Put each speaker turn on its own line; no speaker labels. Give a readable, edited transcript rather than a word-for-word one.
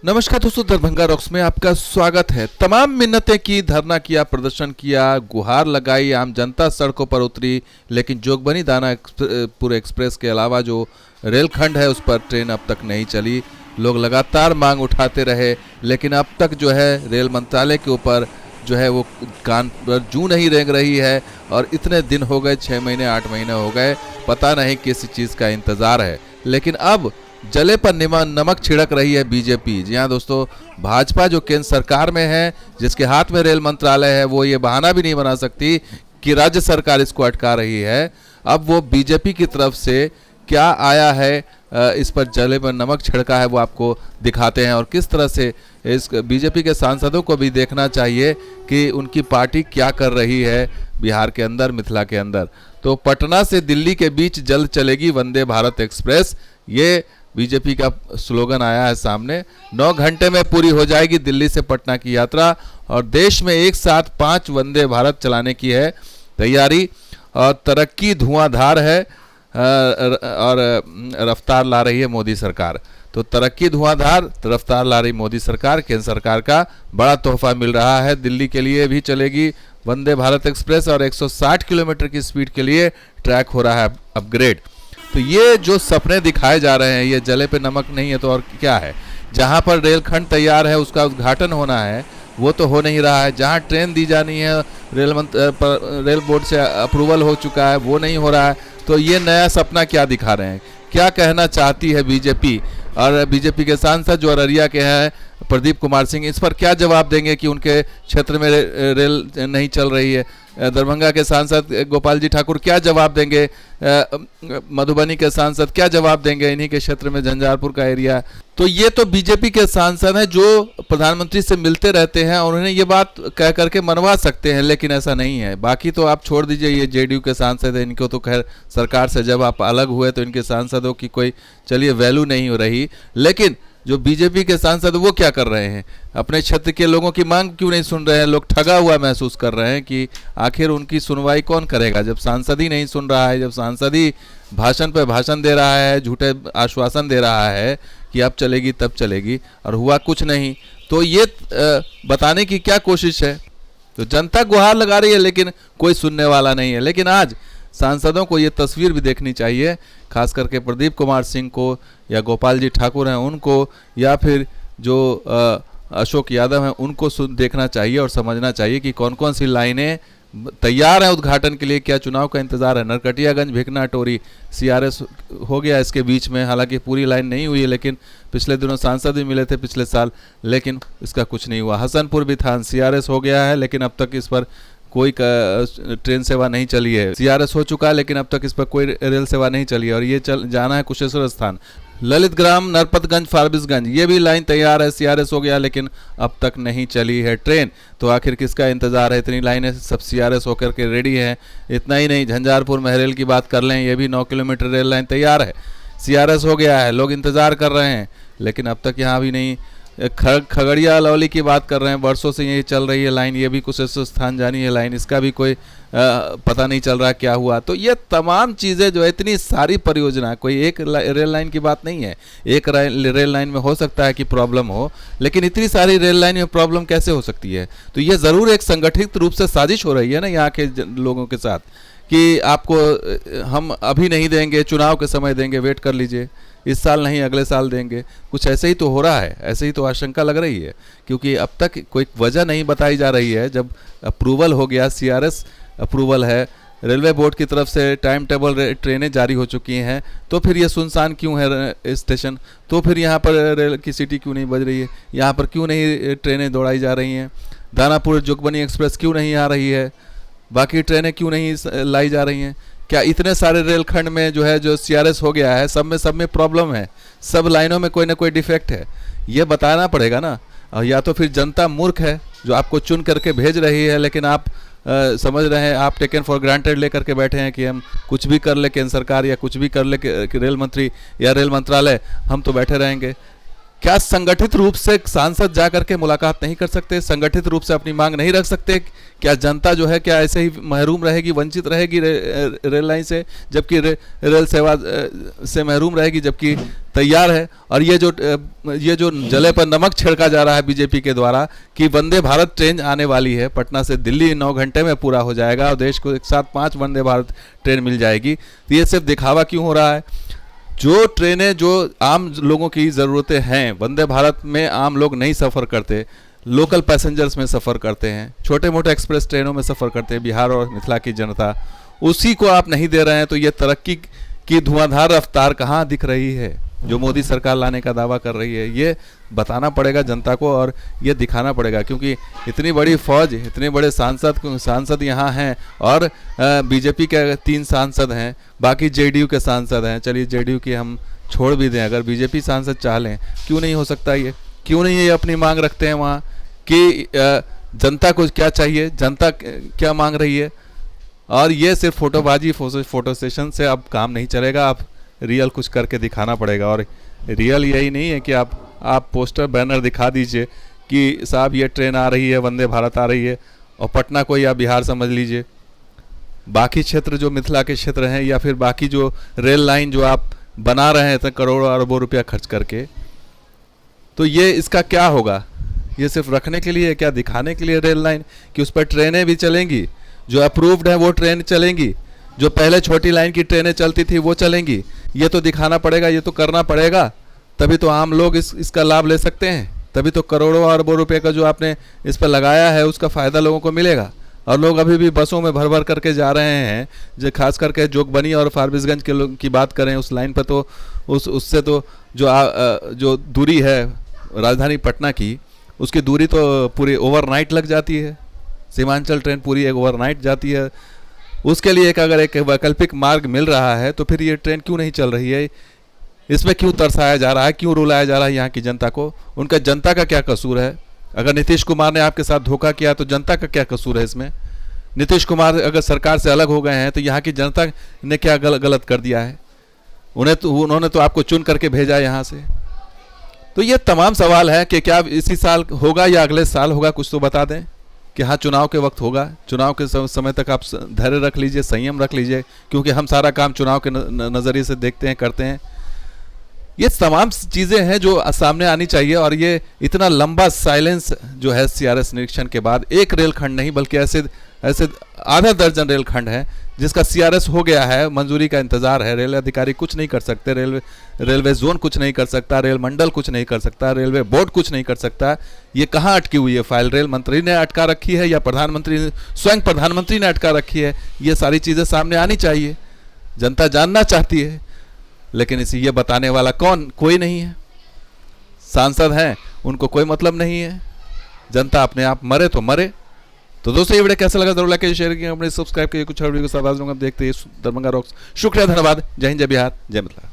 नमस्कार दोस्तों, दरभंगा रॉक्स में आपका स्वागत है। तमाम मिन्नतें की, धरना किया, प्रदर्शन किया, गुहार लगाई, आम जनता सड़कों पर उतरी, लेकिन जोगबनी दानापुर एक्सप्रेस के अलावा जो रेलखंड है उस पर ट्रेन अब तक नहीं चली। लोग लगातार मांग उठाते रहे, लेकिन अब तक जो है रेल मंत्रालय के ऊपर जो है वो कान पर जूं नहीं रेंग रही है। और इतने दिन हो गए, 6 महीने 8 महीने हो गए, पता नहीं किस चीज़ का इंतज़ार है। लेकिन अब जले पर नमक छिड़क रही है बीजेपी। जी हाँ दोस्तों, भाजपा जो केंद्र सरकार में है, जिसके हाथ में रेल मंत्रालय है, वो ये बहाना भी नहीं बना सकती कि राज्य सरकार इसको अटका रही है। अब वो बीजेपी की तरफ से क्या आया है, इस पर जले पर नमक छिड़का है, वो आपको दिखाते हैं। और किस तरह से इस बीजेपी के सांसदों को भी देखना चाहिए कि उनकी पार्टी क्या कर रही है बिहार के अंदर, मिथिला के अंदर। तो पटना से दिल्ली के बीच जल्द चलेगी वंदे भारत एक्सप्रेस, ये बीजेपी का स्लोगन आया है सामने। 9 घंटे में पूरी हो जाएगी दिल्ली से पटना की यात्रा, और देश में एक साथ 5 वंदे भारत चलाने की है तैयारी। और तरक्की धुआंधार है और रफ्तार ला रही है मोदी सरकार। तो तरक्की धुआंधार, रफ्तार ला रही मोदी सरकार। केंद्र सरकार का बड़ा तोहफा मिल रहा है। दिल्ली के लिए भी चलेगी वंदे भारत एक्सप्रेस और 160 किलोमीटर की स्पीड के लिए ट्रैक हो रहा है अपग्रेड। तो ये जो सपने दिखाए जा रहे हैं, ये जले पे नमक नहीं है तो और क्या है। जहाँ पर रेलखंड तैयार है उसका उद्घाटन होना है, वो तो हो नहीं रहा है। जहाँ ट्रेन दी जानी है, रेल बोर्ड से अप्रूवल हो चुका है, वो नहीं हो रहा है। तो ये नया सपना क्या दिखा रहे हैं, क्या कहना चाहती है बीजेपी। और बीजेपी के सांसद जो अररिया के हैं प्रदीप कुमार सिंह, इस पर क्या जवाब देंगे कि उनके क्षेत्र में रेल नहीं चल रही है। दरभंगा के सांसद गोपाल जी ठाकुर क्या जवाब देंगे, मधुबनी के सांसद क्या जवाब देंगे, इन्हीं के क्षेत्र में झंझारपुर का एरिया। तो ये तो बीजेपी के सांसद हैं जो प्रधानमंत्री से मिलते रहते हैं और उन्हें ये बात कह करके मनवा सकते हैं, लेकिन ऐसा नहीं है। बाकी तो आप छोड़ दीजिए, ये जेडीयू के सांसद हैं, इनको तो खैर सरकार से जब आप अलग हुए तो इनके सांसदों की कोई चलिए वैल्यू नहीं हो रही। लेकिन जो बीजेपी के सांसद वो क्या कर रहे हैं, अपने क्षेत्र के लोगों की मांग क्यों नहीं सुन रहे हैं। लोग ठगा हुआ महसूस कर रहे हैं कि आखिर उनकी सुनवाई कौन करेगा, जब सांसद ही नहीं सुन रहा है, जब सांसद ही भाषण पे भाषण दे रहा है, झूठे आश्वासन दे रहा है कि अब चलेगी तब चलेगी, और हुआ कुछ नहीं। तो ये बताने की क्या कोशिश है। तो जनता गुहार लगा रही है लेकिन कोई सुनने वाला नहीं है। लेकिन आज सांसदों को ये तस्वीर भी देखनी चाहिए, खास करके प्रदीप कुमार सिंह को, या गोपाल जी ठाकुर हैं उनको, या फिर जो अशोक यादव हैं उनको देखना चाहिए और समझना चाहिए कि कौन कौन सी लाइनें तैयार हैं उद्घाटन के लिए। क्या चुनाव का इंतजार है। नरकटियागंज भिकना टोरी सीआरएस हो गया इसके बीच में, हालांकि पूरी लाइन नहीं हुई है, लेकिन पिछले दिनों सांसद भी मिले थे पिछले साल, लेकिन इसका कुछ नहीं हुआ। हसनपुर भी था, सीआरएस हो गया है, लेकिन अब तक इस पर कोई ट्रेन सेवा नहीं चली है। सीआरएस हो चुका है लेकिन अब तक इस पर कोई रेल सेवा नहीं चली है। और ये जाना है कुशेश्वर स्थान, ललित ग्राम, नरपतगंज, फारबिसगंज, ये भी लाइन तैयार है, सीआरएस हो गया, लेकिन अब तक नहीं चली है ट्रेन। तो आखिर किसका इंतजार है। इतनी लाइनें सब सीआरएस होकर के रेडी हैं। इतना ही नहीं, झंझारपुर महरेल की बात कर लें, ये भी 9 किलोमीटर रेल लाइन तैयार है, सीआरएस हो गया है, लोग इंतजार कर रहे हैं, लेकिन अब तक यहाँ भी नहीं। खगड़िया लौली की बात कर रहे हैं, वर्षों से यही चल रही है लाइन, ये भी कुशेश्वर स्थान जानी है लाइन, इसका भी कोई पता नहीं चल रहा क्या हुआ। तो ये तमाम चीज़ें जो है, इतनी सारी परियोजना, कोई एक रेल लाइन की बात नहीं है। एक रेल लाइन में हो सकता है कि प्रॉब्लम हो, लेकिन इतनी सारी रेल लाइन में प्रॉब्लम कैसे हो सकती है। तो ये ज़रूर एक संगठित रूप से साजिश हो रही है ना यहाँ के लोगों के साथ, कि आपको हम अभी नहीं देंगे, चुनाव के समय देंगे, वेट कर लीजिए, इस साल नहीं अगले साल देंगे। कुछ ऐसे ही तो हो रहा है, ऐसे ही तो आशंका लग रही है, क्योंकि अब तक कोई वजह नहीं बताई जा रही है। जब अप्रूवल हो गया, सीआरएस अप्रूवल है, रेलवे बोर्ड की तरफ से टाइम टेबल ट्रेनें जारी हो चुकी हैं, तो फिर ये सुनसान क्यों है स्टेशन। तो फिर यहाँ पर रेल की सीटी क्यों नहीं बज रही है, यहाँ पर क्यों नहीं ट्रेनें दौड़ाई जा रही हैं, दानापुर जोगबनी एक्सप्रेस क्यों नहीं आ रही है, बाकी ट्रेनें क्यों नहीं लाई जा रही हैं। क्या इतने सारे रेलखंड में जो है, जो सीआरएस हो गया है, सब में प्रॉब्लम है, सब लाइनों में कोई ना कोई डिफेक्ट है, ये बताना पड़ेगा ना। और या तो फिर जनता मूर्ख है जो आपको चुन करके भेज रही है, लेकिन आप समझ रहे हैं, आप टेकन फॉर ग्रांटेड लेकर के बैठे हैं कि हम कुछ भी कर ले केंद्र सरकार, या कुछ भी कर ले रेल मंत्री या रेल मंत्रालय, हम तो बैठे रहेंगे। क्या संगठित रूप से सांसद जा करके मुलाकात नहीं कर सकते, संगठित रूप से अपनी मांग नहीं रख सकते? क्या जनता जो है क्या ऐसे ही महरूम रहेगी, वंचित रहेगी रेल लाइन से, जबकि रेल सेवा से महरूम रहेगी, जबकि तैयार है? और ये जो जले पर नमक छिड़का जा रहा है बीजेपी के द्वारा कि वंदे भारत ट्रेन आने वाली है पटना से दिल्ली 9 घंटे में पूरा हो जाएगा और देश को एक साथ 5 वंदे भारत ट्रेन मिल जाएगी, तो ये सिर्फ दिखावा क्यों हो रहा है? जो ट्रेनें जो आम लोगों की ज़रूरतें हैं, वंदे भारत में आम लोग नहीं सफ़र करते, लोकल पैसेंजर्स में सफ़र करते हैं, छोटे मोटे एक्सप्रेस ट्रेनों में सफ़र करते हैं बिहार और मिथिला की जनता, उसी को आप नहीं दे रहे हैं। तो ये तरक्की की धुआंधार रफ्तार कहाँ दिख रही है जो मोदी सरकार लाने का दावा कर रही है? ये बताना पड़ेगा जनता को और ये दिखाना पड़ेगा, क्योंकि इतनी बड़ी फौज, इतने बड़े सांसद यहाँ हैं और बीजेपी के 3 सांसद हैं, बाकी जेडीयू के सांसद हैं। चलिए जेडीयू की हम छोड़ भी दें, अगर बीजेपी सांसद चाह लें, क्यों नहीं हो सकता ये? क्यों नहीं ये अपनी मांग रखते हैं वहाँ कि जनता को क्या चाहिए, जनता क्या मांग रही है? और ये सिर्फ फोटोबाजी, फोटो सेशन से अब काम नहीं चलेगा, आप रियल कुछ करके दिखाना पड़ेगा। और रियल यही नहीं है कि आप पोस्टर बैनर दिखा दीजिए कि साहब ये ट्रेन आ रही है, वंदे भारत आ रही है, और पटना को या बिहार समझ लीजिए, बाकी क्षेत्र जो मिथिला के क्षेत्र हैं या फिर बाकी जो रेल लाइन जो आप बना रहे हैं करोड़ों अरबों रुपया खर्च करके, तो ये इसका क्या होगा? ये सिर्फ रखने के लिए, क्या दिखाने के लिए रेल लाइन कि उस पर ट्रेनें भी चलेंगी, जो अप्रूव्ड है वो ट्रेन चलेंगी, जो पहले छोटी लाइन की ट्रेनें चलती थी वो चलेंगी? ये तो दिखाना पड़ेगा, ये तो करना पड़ेगा, तभी तो आम लोग इसका लाभ ले सकते हैं, तभी तो करोड़ों अरबों रुपए का जो आपने इस पर लगाया है उसका फ़ायदा लोगों को मिलेगा। और लोग अभी भी बसों में भर भर करके जा रहे हैं, जो खास करके जोगबनी और फारबिसगंज के लोग की बात करें, उस लाइन पर तो उससे तो जो दूरी है राजधानी पटना की, उसकी दूरी तो पूरी ओवरनाइट लग जाती है। सीमांचल ट्रेन पूरी एक ओवरनाइट जाती है। उसके लिए अगर एक वैकल्पिक मार्ग मिल रहा है तो फिर ये ट्रेन क्यों नहीं चल रही है? इसमें क्यों तरसाया जा रहा है, क्यों रुलाया जा रहा है यहाँ की जनता को? उनका जनता का क्या कसूर है? अगर नीतीश कुमार ने आपके साथ धोखा किया तो जनता का क्या कसूर है इसमें? नीतीश कुमार अगर सरकार से अलग हो गए हैं तो यहाँ की जनता ने क्या गलत कर दिया है? उन्होंने तो आपको चुन करके भेजा यहाँ से। तो ये तमाम सवाल है कि क्या इसी साल होगा या अगले साल होगा, कुछ तो बता दें कि हाँ चुनाव के वक्त होगा। चुनाव के समय तक आप धैर्य रख लीजिए, संयम रख लीजिए, क्योंकि हम सारा काम चुनाव के नज़रिए से देखते हैं, करते हैं। ये तमाम चीज़ें हैं जो सामने आनी चाहिए। और ये इतना लंबा साइलेंस जो है सीआरएस निरीक्षण के बाद, एक रेलखंड नहीं बल्कि ऐसे आधा दर्जन रेलखंड है जिसका सीआरएस हो गया है, मंजूरी का इंतज़ार है। रेल अधिकारी कुछ नहीं कर सकते, रेलवे जोन कुछ नहीं कर सकता, रेल मंडल कुछ नहीं कर सकता, रेलवे बोर्ड कुछ नहीं कर सकता। ये कहाँ अटकी हुई है फाइल? रेल मंत्री ने अटका रखी है या स्वयं प्रधानमंत्री ने अटका रखी है? ये सारी चीज़ें सामने आनी चाहिए, जनता जानना चाहती है, लेकिन ये बताने वाला कोई नहीं है। सांसद हैं, उनको कोई मतलब नहीं है, जनता अपने आप मरे तो मरे। तो दोस्तों ये वीडियो कैसा लगा जरूर लाइक शेयर कीजिए, अपने सब्सक्राइब कीजिए। कुछ और वीडियो के साथ आज देखते हैं दरभंगा रॉक्स। शुक्रिया, धन्यवाद। जय हिंद, जय बिहार, जय मिथिला।